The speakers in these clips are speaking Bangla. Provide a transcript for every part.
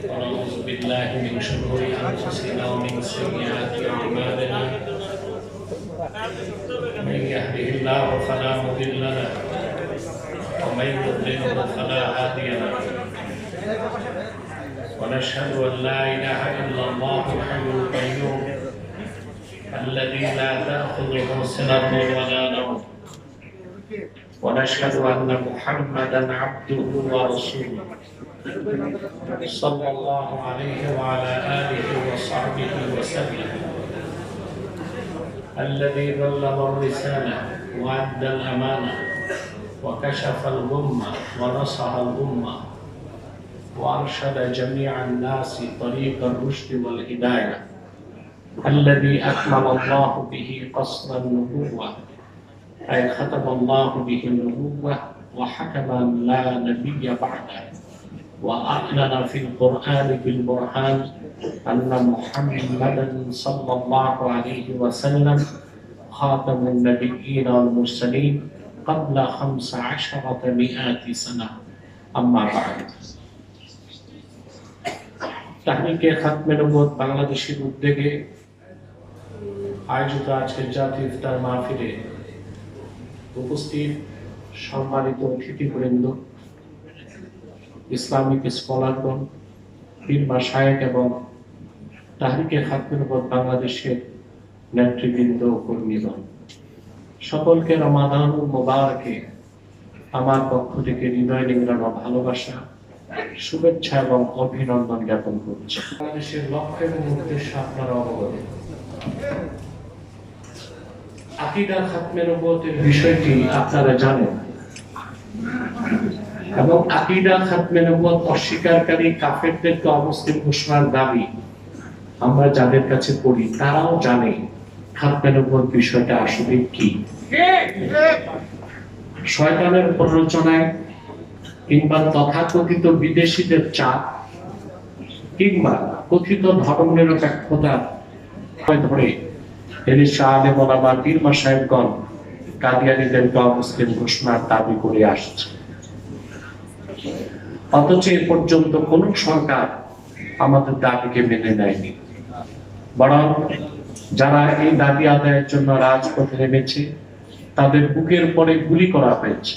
ونعوذ بالله من شرور أنفسنا ومن سيئات أعمالنا من يهده الله فلا مضل له ومن يضلل فلا هادي له ونشهد أن لا إله إلا الله الحي القيوم الذي لا تأخذه سنة ولا نوم ونشهد أن محمدا عبده ورسوله صلى الله عليه وعلى آله وصحبه وسلم الذي بلغ الرسالة وأدى الأمانة وكشف الغمة ونصح الأمة وأرشد جميع الناس طريق الرشد والهداية الذي أكمل الله به قصد النبوة أي ختم الله به النبوة وحكم لا نبي بعده وأعلن في القرآن بالبرهان أن محمدا صلى الله عليه وسلم خاتم النبيين والمرسلين قبل 15 سنة أما بعد তাহরিকে খাতমে নবুয়ত বাংলাদেশের উদ্যোগে আয়োজিত আজকের জাতীয় ইফতার মাহফিলে উপস্থিত সম্মানিত অতিথিবৃন্দ, ইসলামিক স্কলারগণ, পীর মাশায়েখ এবং তাহরিকে খাতমে নবুয়ত বাংলাদেশের নেতৃবৃন্দ ও কর্মীগণ, সকলকে রমাদানুল মুবারকে আমার পক্ষ থেকে হৃদয় নিংড়ানো ভালোবাসা, শুভেচ্ছা এবং অভিনন্দন জ্ঞাপন করছি। বাংলাদেশের লক্ষ্য এবং উদ্দেশ্য আপনারা অবগত। আকীদা খাতমে নবুয়তের বিষয়টি আপনারা জানেন এবং আকীদা খাতমে নবুয়ত অস্বীকারী কাফেরদেরকে অমুসলিম ঘোষণার দাবি আমরা যাদের কাছে পড়ি তারাও জানে খাতমে নবুয়ত বিষয়টা আসলে কি। শয়তানের প্ররোচনায় কিংবা তথাকথিত বিদেশিদের চাপ কিংবা কথিত ধর্মনিরপেক্ষতা ধরে পীর মাশায়েখগণ কাদিয়ানীদেরকে অমুসলিম ঘোষণার দাবি করে আসছে, অথচ এ পর্যন্ত কোন সরকার আমাদের দাবিকে মেনে নেয়নি। বরং যারা এই দাবি আদায়ের জন্য রাজপথে নেমেছে তাদের বুকের পরে গুলি করা হয়েছে,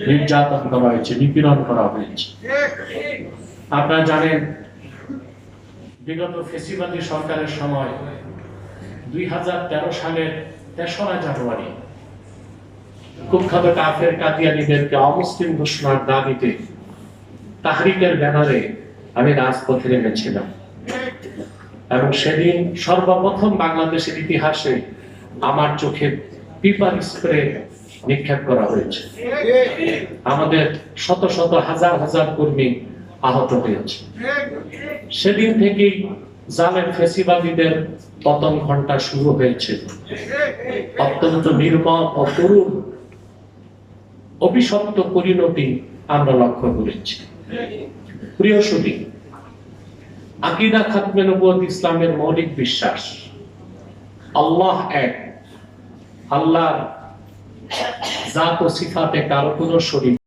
নির্যাতন করা হয়েছে, নিপীড়ন করা হয়েছে। আপনারা জানেন বিগত ফেসিবাদী সরকারের সময় 2013 সালের 3রা জানুয়ারি কুখ্যাত কাফের কাদিয়ানীদেরকে অমুসলিম ঘোষণার দাবিতে তাহরিকের ব্যানারে আমি রাজপথে নেমেছিলাম এবং সেদিন সর্বপ্রথম বাংলাদেশের ইতিহাসে আমার চোখে পিপার স্প্রে নিক্ষেপ করা হয়েছে। আমাদের শত শত হাজার হাজার কর্মী আহত হয়েছে। সেদিন থেকেই জালেম ফেসিবাদীদের পতন ঘন্টা শুরু হয়েছে। অত্যন্ত নির্মম ও করুণ অভিশপ্ত পরিণতি আমরা লক্ষ্য করেছি। প্রিয় সুধী, আকীদা খাতমে নবুয়ত ইসলামের মৌলিক বিশ্বাস আল্লাহ এক, আল্লাহর জাত ও সিফাতে কারো কোনো শরীক